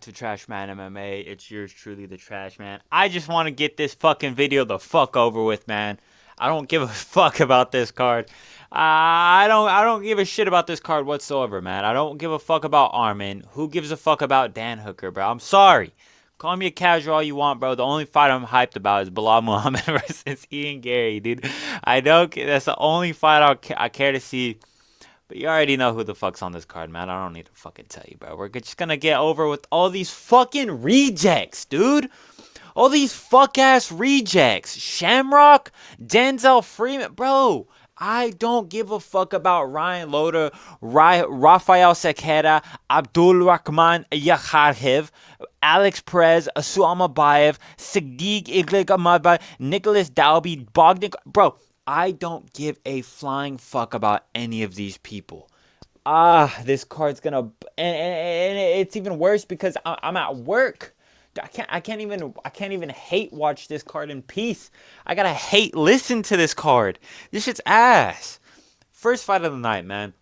To Trash Man MMA. It's yours truly, the Trash Man. I just want to get this fucking video the fuck over with, man. I don't give a fuck about this card. I don't give a shit about this card whatsoever, man. I don't give a fuck about Arman. Who gives a fuck about Dan Hooker, bro? I'm sorry. Call me a casual all you want, bro. The only fight I'm hyped about is Bilal Muhammad versus Ian Gary, dude. I don't. That's the only fight I care to see. But you already know who the fuck's on this card, man. I don't need to fucking tell you, bro. We're just gonna get over with all these fucking rejects, dude. All these fuck ass rejects. Shamrock, Denzel Freeman, bro. I don't give a fuck about Ryan Loder, Rafael Sequeira, Abdul Rahman Yakharhev, Alex Perez, Asu Amabayev, Sadiq Igligamabayev, Nicholas Dalby, Bogdan. Bro, I don't give a flying fuck about any of these people. This card's gonna, and it's even worse because I'm at work. I can't even hate watch this card in peace. I gotta hate listen to this card. This shit's ass. First fight of the night, man.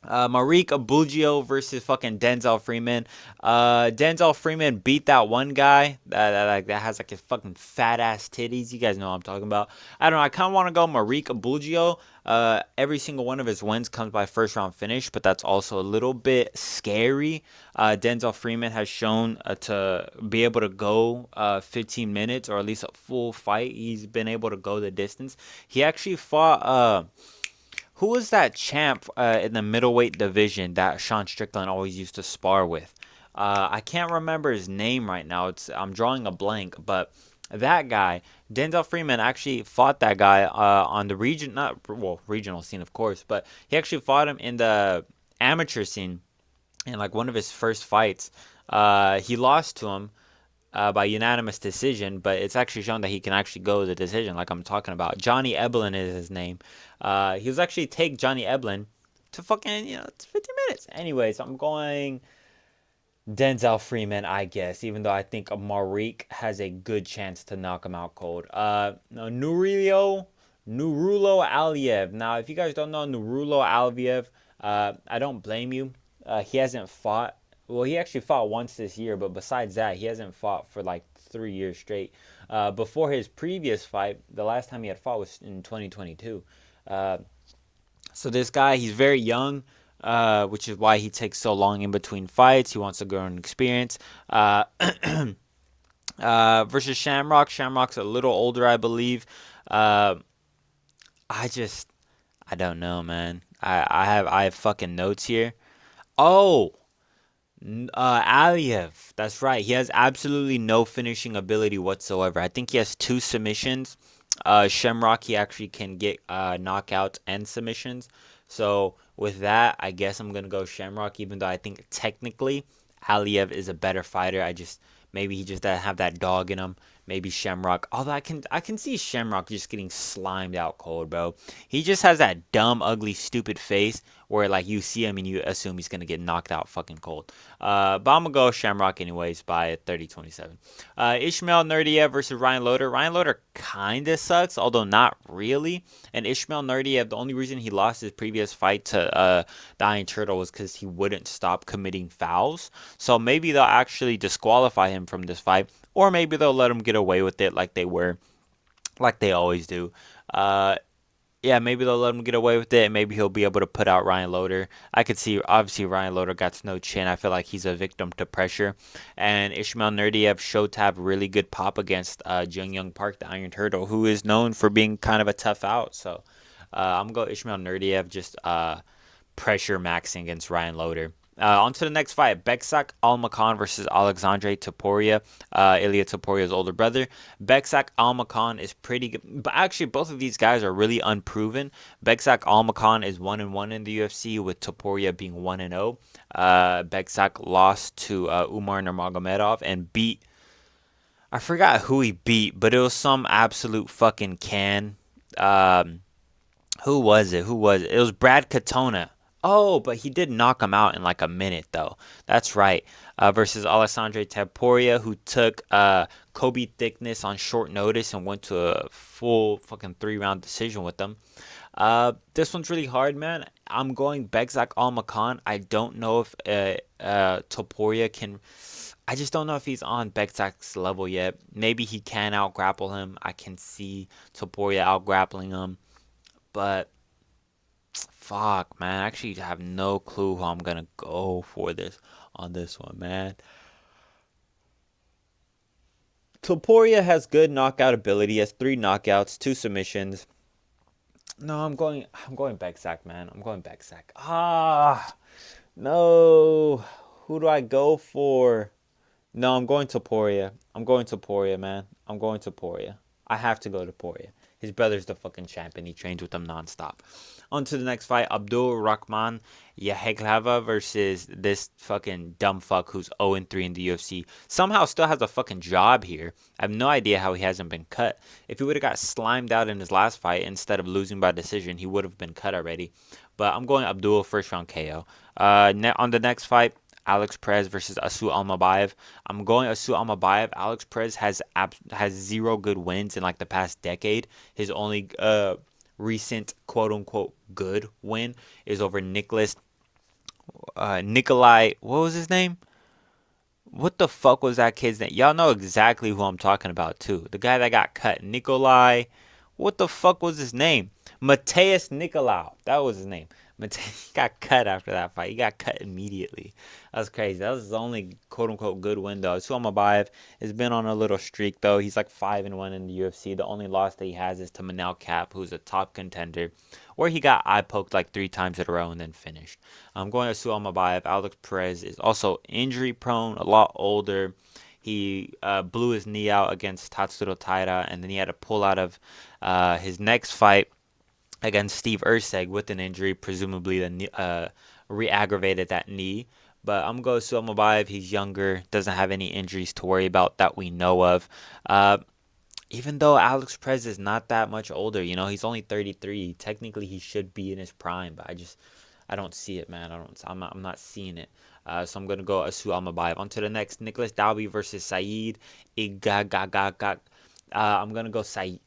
Marique Abugio versus fucking Denzel Freeman. Denzel Freeman beat that one guy that has like his fucking fat ass titties. You guys know what I'm talking about. I don't know. I kind of want to go Marique Abugio. Every single one of his wins comes by first round finish, but that's also a little bit scary. Denzel Freeman has shown to be able to go 15 minutes or at least a full fight. He's been able to go the distance. He actually fought. Who was that champ in the middleweight division that Sean Strickland always used to spar with? I can't remember his name right now. I'm drawing a blank, but that guy, Denzel Freeman, actually fought that guy on the regional scene, of course, but he actually fought him in the amateur scene in like one of his first fights. He lost to him by unanimous decision, but it's actually shown that he can actually go the decision, like I'm talking about. Johnny Eblin is his name. He was actually take Johnny Eblin to fucking, it's 50 minutes. Anyways, I'm going Denzel Freeman, I guess, even though I think Marique has a good chance to knock him out cold. No, Nurulo Aliev. Now, if you guys don't know Nurulo Aliev, I don't blame you. He hasn't fought. Well, he actually fought once this year, but besides that, he hasn't fought for like 3 years straight. Before his previous fight, the last time he had fought was in 2022. Uh, so this guy, he's very young, which is why he takes so long in between fights. He wants to grow in experience. Versus Shamrock. Shamrock's a little older, I believe. Uh, I just, I don't know, man. I have fucking notes here. Oh, Aliev. That's right. He has absolutely no finishing ability whatsoever. I think he has two submissions. Shamrock, he actually can get knockouts and submissions. So with that, I guess I'm gonna go Shamrock, even though I think technically Aliev is a better fighter. Maybe he just doesn't have that dog in him. Maybe Shamrock. Although I can see Shamrock just getting slimed out cold, bro. He just has that dumb, ugly, stupid face where like you see him and you assume he's gonna get knocked out fucking cold. But I'm gonna go Shamrock anyways by 30-27. Ishmael Nurdiev versus Ryan Loder. Ryan Loder kinda sucks, although not really. And Ishmael Nurdiev, the only reason he lost his previous fight to the Iron Turtle was because he wouldn't stop committing fouls. So maybe they'll actually disqualify him from this fight, or maybe they'll let him get away with it like they always do. Uh, yeah, maybe they'll let him get away with it, and maybe he'll be able to put out Ryan Loder. I could see, obviously, Ryan Loder got no chin. I feel like he's a victim to pressure. And Ishmael Nurdiev showed to have really good pop against Jung Young Park, the Iron Turtle, who is known for being kind of a tough out. So I'm going to go Ishmael Nurdiev, just pressure maxing against Ryan Loder. On to the next fight. Beksak Almakhan versus Alexandre Topuria, Ilya Topuria's older brother. Beksak Almakhan is pretty good. But actually, both of these guys are really unproven. Beksak Almakhan is 1-1 in the UFC, with Topuria being 1-0. Beksak lost to Umar Nurmagomedov and beat... I forgot who he beat, but it was some absolute fucking can. Who was it? It was Brad Katona. Oh, but he did knock him out in like a minute, though. That's right. Versus Alessandro Taporia, who took Kobe Thickness on short notice and went to a full fucking 3-round decision with them. This one's really hard, man. I'm going Begzak Almakhan. I don't know if Topuria can... I just don't know if he's on Bekzak's level yet. Maybe he can out grapple him. I can see Topuria out grappling him, but fuck, man. I actually have no clue who I'm gonna go for this on this one, man. Topuria has good knockout ability. He has 3 knockouts, 2 submissions. No, I'm going Bekzak, man. I'm going Bekzak. No. Who do I go for? No, I'm going Topuria. I'm going Topuria, man. I'm going Topuria. I have to go to Topuria. His brother's the fucking champion. He trains with him nonstop. On to the next fight. Abdul Rahman Yaheglava versus this fucking dumb fuck who's 0-3 in the UFC. Somehow still has a fucking job here. I have no idea how he hasn't been cut. If he would have got slimed out in his last fight instead of losing by decision, he would have been cut already. But I'm going Abdul first round KO. On the next fight, Alex Perez versus Asu Almabayev. I'm going Asu Almabayev. Alex Perez has 0 good wins in like the past decade. His only recent quote unquote good win is over Nikolai. What was his name? What the fuck was that kid's name? Y'all know exactly who I'm talking about too. The guy that got cut, Nikolai. What the fuck was his name? Mateus Nicolau. That was his name. He got cut after that fight. He got cut immediately. That's crazy. That was his only quote-unquote good win, though. Suamabayev has been on a little streak, though. He's like 5-1 in the UFC. The only loss that he has is to Manel Kape, who's a top contender, where he got eye-poked like 3 times in a row and then finished. I'm going to Suamabayev. Alex Perez is also injury-prone, a lot older. He blew his knee out against Tatsuro Taira, and then he had to pull out of his next fight against Steve Erceg with an injury, presumably re-aggravated that knee. But I'm going to Suamabayev. He's younger, doesn't have any injuries to worry about that we know of. Even though Alex Perez is not that much older, he's only 33. Technically, he should be in his prime, but I don't see it, man. I'm not seeing it. So I'm gonna go Asu Almabayev. On to the next, Nicholas Dalby versus Saeed Igagagagag. I'm gonna go Saeed.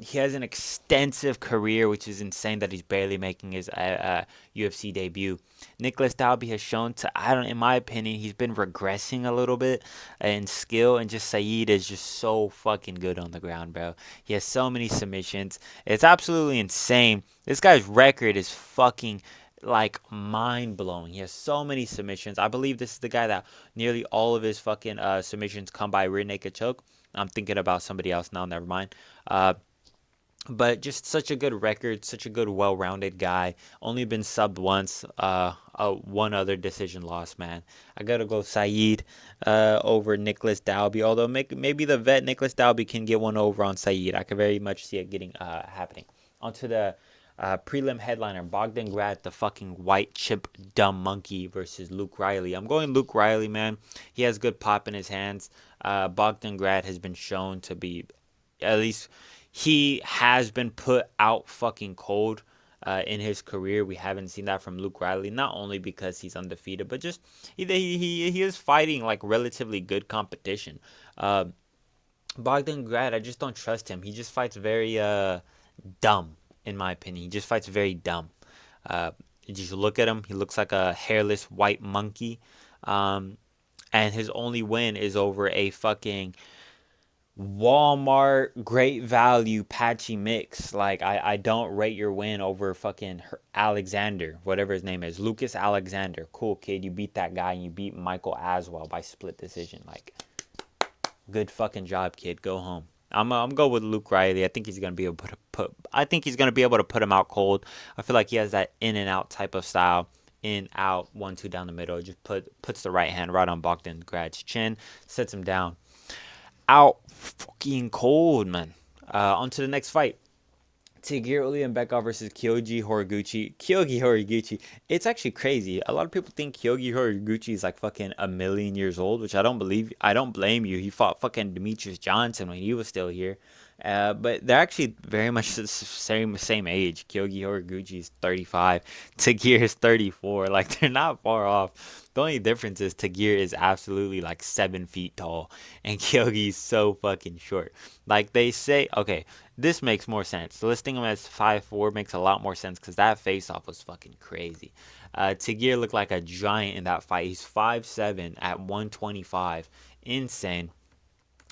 He has an extensive career, which is insane that he's barely making his UFC debut. Nicholas Dalby has shown in my opinion, he's been regressing a little bit in skill, and just Saeed is just so fucking good on the ground, bro. He has so many submissions. It's absolutely insane. This guy's record is fucking like mind blowing. He has so many submissions. I believe this is the guy that nearly all of his fucking submissions come by rear naked choke. I'm thinking about somebody else now. Never mind. But just such a good record, such a good, well-rounded guy. Only been subbed once. One other decision loss, man. I gotta go Saeed over Nicholas Dalby. Although maybe the vet Nicholas Dalby can get one over on Saeed. I could very much see it getting happening. Onto the prelim headliner, Bogdan Grad, the fucking white chip dumb monkey versus Luke Riley. I'm going Luke Riley, man. He has good pop in his hands. Bogdan Grad has been shown to be, at least he has been put out fucking cold in his career. We haven't seen that from Luke Riley, not only because he's undefeated, but just he is fighting like relatively good competition. Bogdan Grad, I just don't trust him. He just fights very dumb, in my opinion. He just fights very dumb. You just look at him. He looks like a hairless white monkey. And his only win is over a fucking Walmart great value patchy mix. Like, I don't rate your win over fucking Alexander, whatever his name is, Lucas Alexander. Cool, kid, you beat that guy and you beat Michael Aswell by split decision. Like, good fucking job, kid. Go home. I'm go with Luke Riley. I think he's gonna be able to put him out cold. I feel like he has that in and out type of style. In, out, 1-2 down the middle. Just puts the right hand right on Bogdan Grad's chin, sets him down. Out fucking cold, man. On to the next fight. Tigir Ulianbekov versus Kyoji Horiguchi. It's actually crazy. A lot of people think Kyoji Horiguchi is like fucking a million years old, which I don't believe. I don't blame you. He fought fucking Demetrius Johnson when he was still here. But they're actually very much the same age. Kyogi Horiguchi is 35. Tagir is 34. Like, they're not far off. The only difference is Tagir is absolutely like 7 feet tall, and Kyogi's so fucking short. Like they say, okay, this makes more sense. Listing him as 5'4" makes a lot more sense because that face-off was fucking crazy. Tagir looked like a giant in that fight. He's 5'7" at 125. Insane.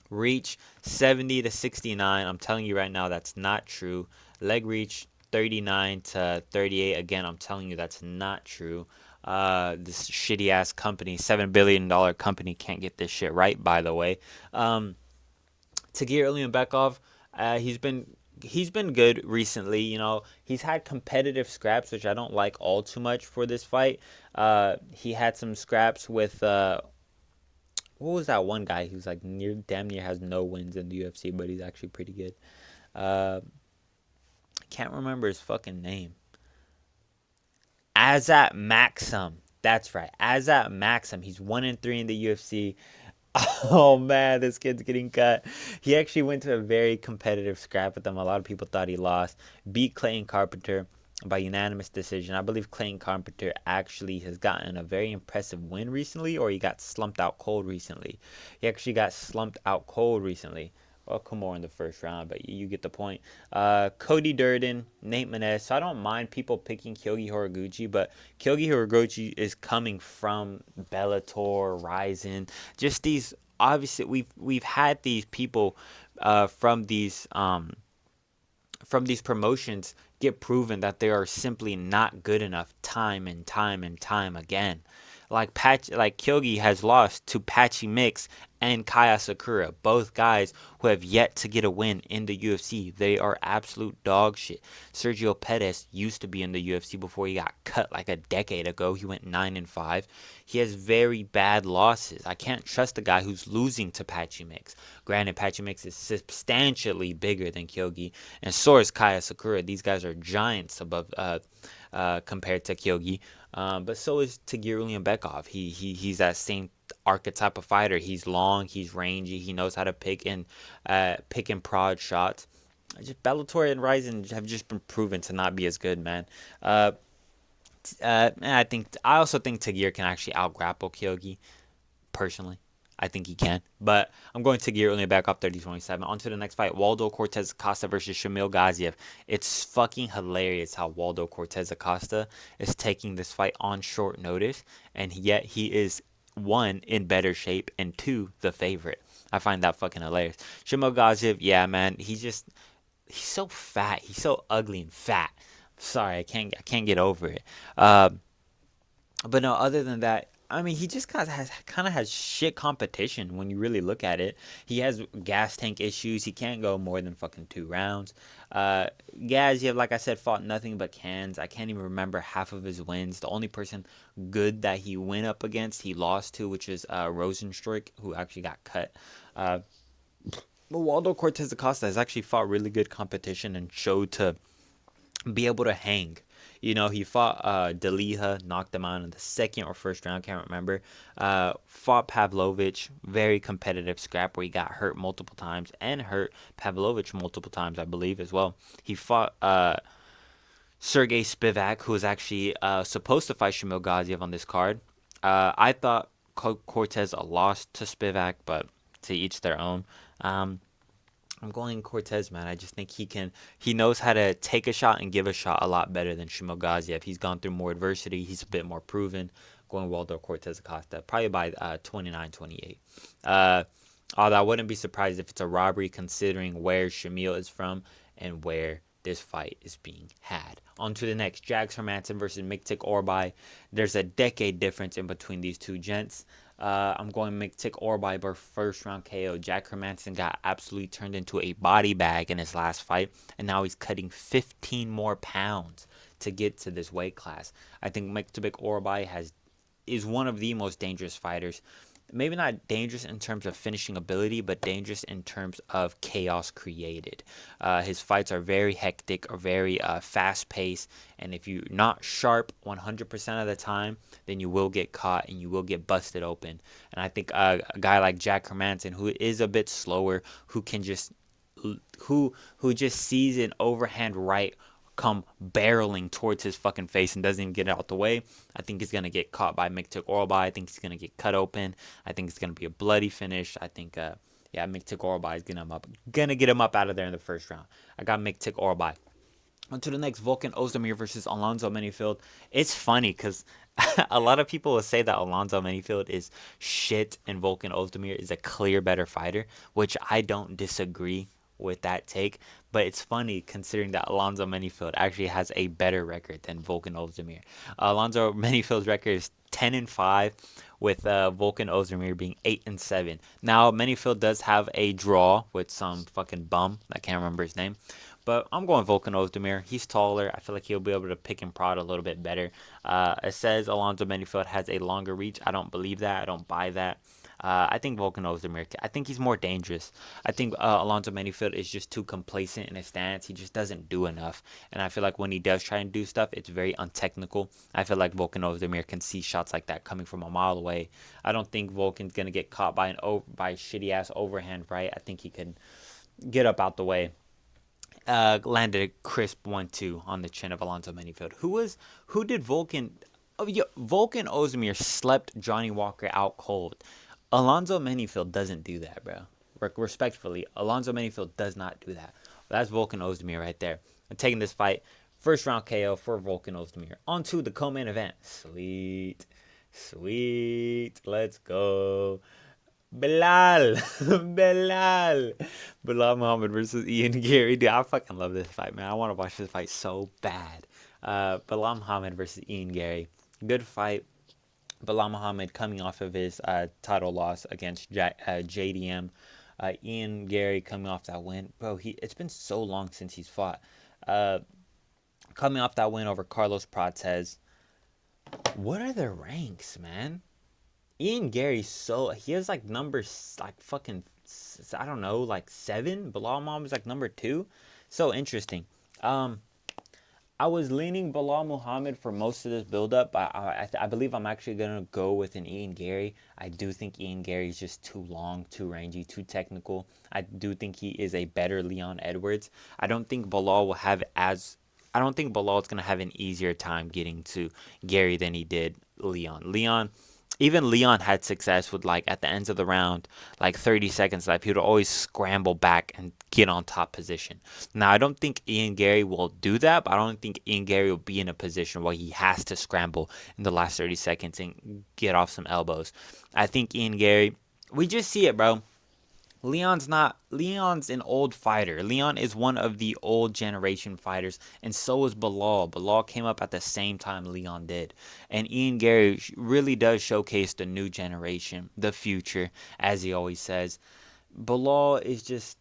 Reach 70 to 69. I'm telling you right now, that's not true. Leg reach 39 to 38. Again, I'm telling you that's not true. This shitty ass company, $7 billion company, can't get this shit right. By the way, Tagir Ulanbekov, he's been good recently. You know, he's had competitive scraps, which I don't like all too much for this fight. He had some scraps with what was that one guy who's like damn near has no wins in the UFC, but he's actually pretty good. I can't remember his fucking name. Azat Maxim. That's right. Azat Maxim. He's 1-3 in the UFC. Oh man, this kid's getting cut. He actually went to a very competitive scrap with them. A lot of people thought he lost. Beat Clayton Carpenter by unanimous decision. I believe Clayton Carpenter actually has gotten a very impressive win recently, or he got slumped out cold recently. He actually got slumped out cold recently. Well, Kumar in the first round, but you get the point. Cody Durden, Nate Manez. So I don't mind people picking Kyogi Horiguchi, but Kyogi Horiguchi is coming from Bellator, Ryzen. Just these, obviously, we've had these people from these promotions get proven that they are simply not good enough time and time and time again. Like Kyogi has lost to Patchy Mix and Kaya Sakura, both guys who have yet to get a win in the UFC. They are absolute dog shit. Sergio Pettis used to be in the UFC before he got cut like a decade ago. He went 9-5. He has very bad losses. I can't trust a guy who's losing to Patchy Mix. Granted, Patchy Mix is substantially bigger than Kyogi, and so is Kaya Sakura. These guys are giants above compared to Kyogi. But so is Tagir Ulanbekov. He's that same archetype of fighter. He's long, he's rangy, he knows how to pick and prod shots. Just Bellator and Ryzen have just been proven to not be as good, man. I also think Tagir can actually out grapple Kyogi. Personally, I think he can. But I'm going Tagir Ulanbekov 30-27. On to the next fight. Waldo Cortez Acosta versus Shamil Gaziev. It's fucking hilarious how Waldo Cortez Acosta is taking this fight on short notice, and yet he is, one, in better shape, and two, the favorite. I find that fucking hilarious. Shamil Gaziev, yeah, man, he's so fat. He's so ugly and fat. Sorry, I can't get over it. But no, other than that, I mean, he just kind of has shit competition when you really look at it. He has gas tank issues. He can't go more than fucking 2 rounds. Gaziev, like I said, fought nothing but cans. I can't even remember half of his wins. The only person good that he went up against, he lost to, which is Rosenstruik, who actually got cut. But Waldo Cortez Acosta has actually fought really good competition and showed to be able to hang. You know, he fought Deliha, knocked him out in the second or first round, can't remember. Fought Pavlovich, very competitive scrap where he got hurt multiple times and hurt Pavlovich multiple times, I believe, as well. He fought Sergey Spivak, who was actually supposed to fight Shamil Gaziev on this card. I thought Cortez lost to Spivak, but to each their own. I'm going Cortez, man. I just think he knows how to take a shot and give a shot a lot better than Shamil Gaziev. He's gone through more adversity. He's a bit more proven. Going Waldo Cortez Acosta, probably by 29-28. Although I wouldn't be surprised if it's a robbery considering where Shamil is from and where this fight is being had. On to the next, Jax Hermanson versus Miktik Orbay. There's a decade difference in between these two gents. I'm going Miktik Orbay by first round KO. Jack Hermanson got absolutely turned into a body bag in his last fight, and now he's cutting 15 more pounds to get to this weight class. I think Miktik Orbay is one of the most dangerous fighters. Maybe not dangerous in terms of finishing ability, but dangerous in terms of chaos created. His fights are very hectic, or very fast-paced, and if you're not sharp 100% of the time, then you will get caught and you will get busted open. And I think a guy like Jack Hermanson, who is a bit slower, who can just who just sees an overhand right come barreling towards his fucking face and doesn't even get out the way. I think he's gonna get caught by Miktik Oralbai. I think he's gonna get cut open. I think it's gonna be a bloody finish. I think yeah, Miktik Oralbai is gonna get him up out of there in the first round. I got Miktik Oralbai. On to the next, Volkan Ozdemir versus Alonzo Menifield. It's funny because a lot of people will say that Alonzo Menifield is shit and Volkan Ozdemir is a clear better fighter, which I don't disagree with that take. But it's funny considering that Alonzo Menifield actually has a better record than Volkan Ozdemir. Alonzo Menifield's record is 10-5, with Volkan Ozdemir being 8-7. Now Menifield does have a draw with some fucking bum. I can't remember his name. But I'm going Volkan Ozdemir. He's taller. I feel like he'll be able to pick and prod a little bit better. It says Alonzo Menifield has a longer reach. I don't believe that. I don't buy that. I think Volkan Ozdemir, I think he's more dangerous. I think Alonzo Menifield is just too complacent in his stance. He just doesn't do enough. And I feel like when he does try and do stuff, it's very untechnical. I feel like Volkan Ozdemir can see shots like that coming from a mile away. I don't think Volkan's going to get caught by a shitty-ass overhand right. I think he can get up out the way. Landed a crisp 1-2 on the chin of Alonzo Menifield. Who did Volkan? Oh, yeah, Volkan Ozdemir slept Johnny Walker out cold. Alonzo Menifield doesn't do that, bro. Respectfully, Alonzo Menifield does not do that. That's Volkan Ozdemir right there. I'm taking this fight. First round KO for Volkan Ozdemir. On to the co-main event. Sweet. Let's go. Bilal Muhammad versus Ian Gary. Dude, I fucking love this fight, man. I want to watch this fight so bad. Bilal Muhammad versus Ian Gary. Good fight. Bilal Muhammad coming off of his title loss against JDM. Ian Gary coming off that win. Bro, it's been so long since he's fought. Coming off that win over Carlos Prates. What are the ranks, man? Ian Gary, he has like numbers like fucking, I don't know, like 7. Bilal Muhammad was like number 2. So interesting. I was leaning Bilal Muhammad for most of this build-up. I believe I'm actually going to go with an Ian Gary. I do think Ian Gary is just too long, too rangy, too technical. I do think he is a better Leon Edwards. I don't think Bilal is going to have an easier time getting to Gary than he did Leon. Even Leon had success with, like, at the ends of the round, like 30 seconds left, he would always scramble back and get on top position. Now, I don't think Ian Gary will do that, but I don't think Ian Gary will be in a position where he has to scramble in the last 30 seconds and get off some elbows. I think Ian Gary, we just see it, bro. Leon's an old fighter. Leon is one of the old generation fighters, and so is Bilal. Bilal came up at the same time Leon did. And Ian Gary really does showcase the new generation, the future, as he always says. Bilal is just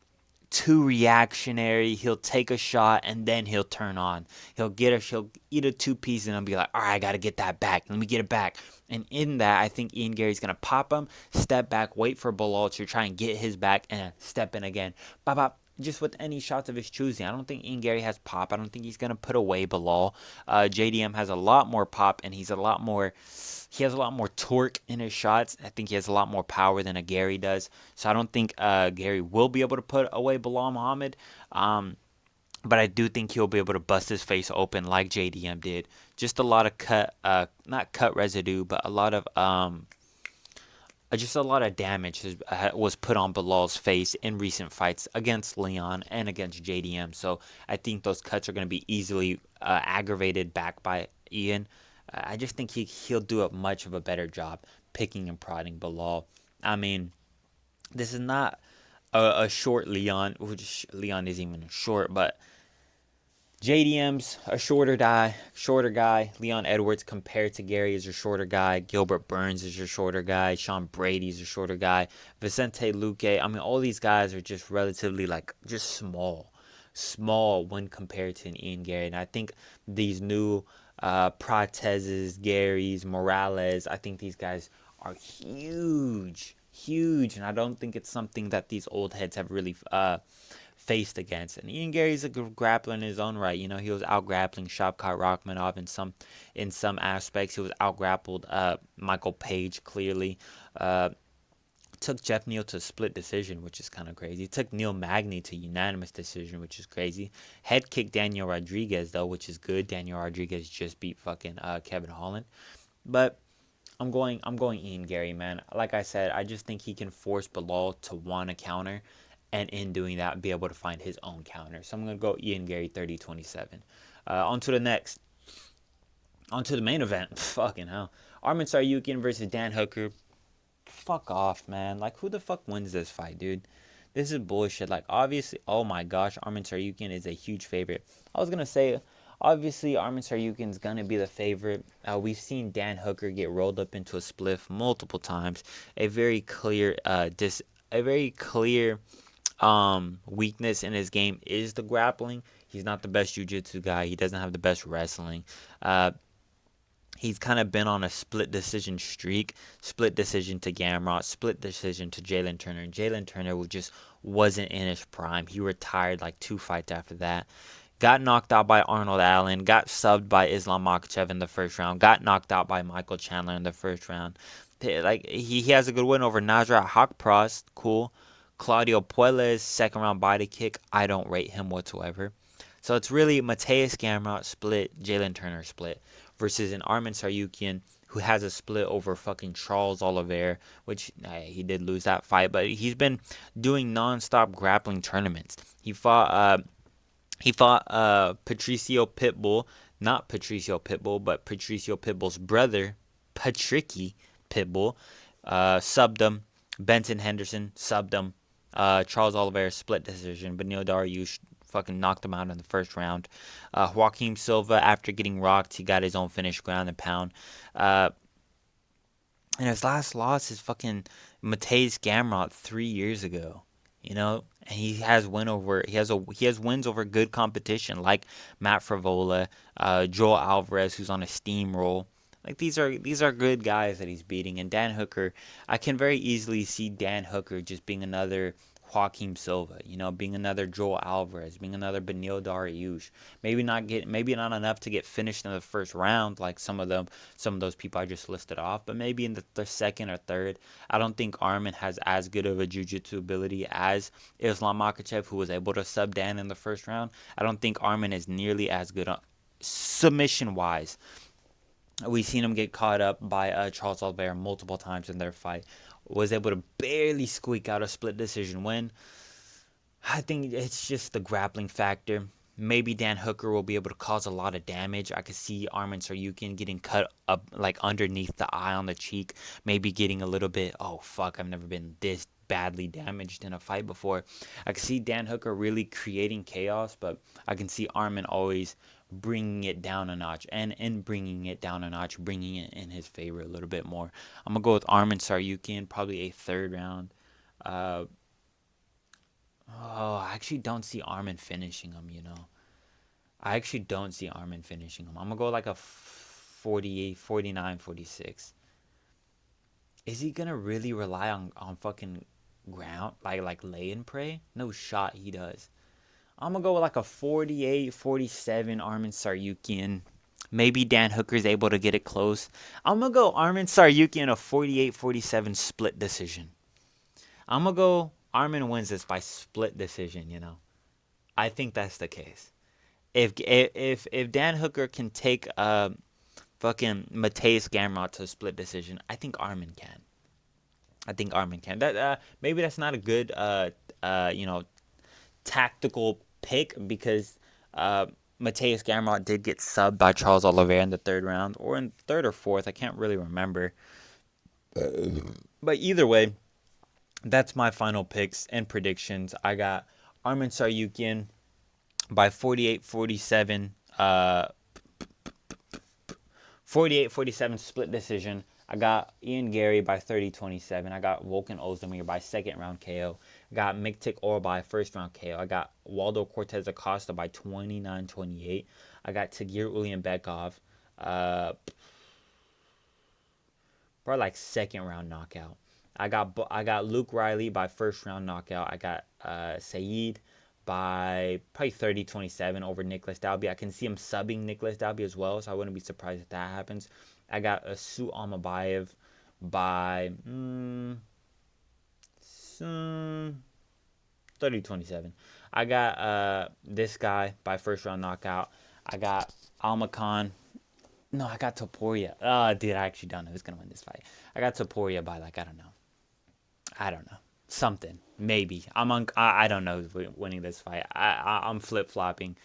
too reactionary. He'll take a shot and then he'll turn on. He'll eat a 2-piece and he'll be like, all right, I got to get that back. Let me get it back. And in that, I think Ian Gary's going to pop him, step back, wait for Bilal to try and get his back, and step in again. Bop, just with any shots of his choosing. I don't think Ian Gary has pop. I don't think he's going to put away Bilal. JDM has a lot more pop, and he has a lot more torque in his shots. I think he has a lot more power than a Gary does. So I don't think Gary will be able to put away Bilal Muhammad. But I do think he'll be able to bust his face open like JDM did. Just a lot of not cut residue, but a lot of damage was put on Bilal's face in recent fights against Leon and against JDM. So I think those cuts are going to be easily aggravated back by Ian. I just think he'll do a much of a better job picking and prodding Bilal. I mean, this is not a short Leon, which Leon isn't even short, but JDM's a shorter guy. Leon Edwards compared to Gary is a shorter guy. Gilbert Burns is your shorter guy. Sean Brady's a shorter guy. Vicente Luque. I mean, all these guys are just relatively just small when compared to an Ian Gary. And I think these new Prateses, Garys, Morales, I think these guys are huge. And I don't think it's something that these old heads have really faced against. And Ian Gary's a good grappler in his own right. You know, he was out-grappling Shavkat Rakhmonov in some aspects. He was out-grappled Michael Page, clearly. Took Jeff Neal to a split decision, which is kind of crazy. Took Neil Magny to unanimous decision, which is crazy. Head kicked Daniel Rodriguez though, which is good. Daniel Rodriguez just beat fucking Kevin Holland. But I'm going Ian Gary, man. Like I said, I just think he can force Bilal to want to counter, and in doing that, be able to find his own counter. So I'm going to go Ian Gary 30-27. On to the next. On to the main event. Fucking hell. Arman Tsarukyan versus Dan Hooker. Fuck off, man. Like, who the fuck wins this fight, dude? This is bullshit. Like, obviously, oh my gosh, Arman Tsarukyan is a huge favorite. I was going to say, obviously, Arman Tsarukyan's going to be the favorite. We've seen Dan Hooker get rolled up into a spliff multiple times. A very clear, weakness in his game is the grappling. He's not the best jiu-jitsu guy. He doesn't have the best wrestling. He's kind of been on a split decision streak. Split decision to Gamrot, split decision to Jalen Turner. And Jalen Turner just wasn't in his prime. He retired like 2 fights after that. Got knocked out by Arnold Allen. Got subbed by Islam Makhachev in the first round. Got knocked out by Michael Chandler in the first round. Like, he has a good win over Nasrat Haqparast. Cool. Claudio Puelles, second round body kick. I don't rate him whatsoever. So it's really Mateus Gamrot split, Jalen Turner split, versus an Arman Tsarukyan who has a split over fucking Charles Oliveira, which he did lose that fight, but he's been doing non-stop grappling tournaments. He fought Patricio Pitbull, not Patricio Pitbull, but Patricio Pitbull's brother, Patricky Pitbull, subbed him. Benson Henderson subbed him. Charles Oliveira split decision. Beneil Dariush fucking knocked him out in the first round. Joaquim Silva, after getting rocked, he got his own finish, ground and pound. And his last loss is fucking Mateus Gamrot 3 years ago. You know, and he has wins over good competition like Matt Frivola, Joel Alvarez, who's on a steamroll. Like, these are good guys that he's beating. And Dan Hooker, I can very easily see Dan Hooker just being another Joaquim Silva, you know, being another Joel Alvarez, being another Beneil Dariush. Maybe not enough to get finished in the first round like some of those people I just listed off, but maybe in the second or third. I don't think Arman has as good of a jiu-jitsu ability as Islam Makhachev, who was able to sub Dan in the first round. I don't think Arman is nearly as good submission-wise. We've seen him get caught up by Charles Oliveira multiple times in their fight. Was able to barely squeak out a split decision win. I think it's just the grappling factor. Maybe Dan Hooker will be able to cause a lot of damage. I could see Arman Tsarukyan getting cut up like underneath the eye on the cheek. Maybe getting a little bit, oh fuck, I've never been this badly damaged in a fight before. I could see Dan Hooker really creating chaos, but I can see Arman always bringing it down a notch, and in bringing it down a notch, bringing it in his favor a little bit more. I'm gonna go with Arman Tsarukyan, probably a third round. I actually don't see Arman finishing him, you know. I actually don't see Arman finishing him. I'm gonna go like a 48, 49, 46. Is he gonna really rely on fucking ground, like lay and pray? No shot he does. I'm going to go with like a 48, 47 Arman Tsarukyan. Maybe Dan Hooker's able to get it close. I'm going to go Arman Tsarukyan a 48, 47 split decision. I'm going to go Arman wins this by split decision, you know. I think that's the case. If Dan Hooker can take fucking Mateus Gamrot to a split decision, I think Arman can. That maybe that's not a good tactical pick, because Mateus Gamrot did get subbed by Charles Oliveira in the third round, or in third or fourth. I can't really remember. But either way, that's my final picks and predictions. I got Arman Tsarukyan by 48-47, 48-47 split decision. I got Ian Gary by 30-27. I got Volkan Ozdemir by second round KO. I got Miktik Or by first round KO. I got Waldo Cortez Acosta by 29-28. I got Tagir Ulianbekov, probably like second round knockout. I got Luke Riley by first round knockout. I got Saeed by probably 30-27 over Nicholas Dalby. I can see him subbing Nicholas Dalby as well, so I wouldn't be surprised if that happens. I got Asu Almabayev by 30-27. I got this guy by first round knockout. I got Almacan. No, I got Topuria. Dude, I actually don't know who's gonna win this fight. I got Topuria by like I don't know, something maybe. I don't know who's winning this fight. I'm flip flopping.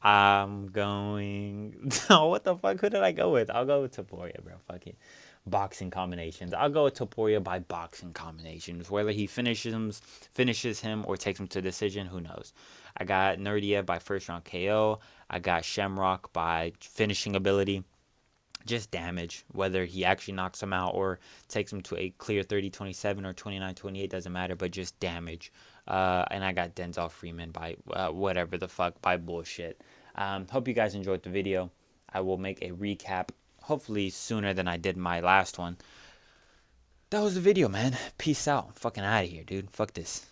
I'm going. No, what the fuck? Who did I go with? I'll go with Topuria, bro. Fuck it. Boxing combinations. I'll go with Topuria by boxing combinations. Whether he finishes him or takes him to decision, who knows? I got Nerdia by first round KO. I got Shamrock by finishing ability. Just damage, whether he actually knocks him out or takes him to a clear 30-27 or 29-28, doesn't matter, but just damage. And I got Denzel Freeman by whatever the fuck, by bullshit. Hope you guys enjoyed the video. I will make a recap, hopefully sooner than I did my last one. That was the video, man. Peace out. I'm fucking out of here, dude. Fuck this.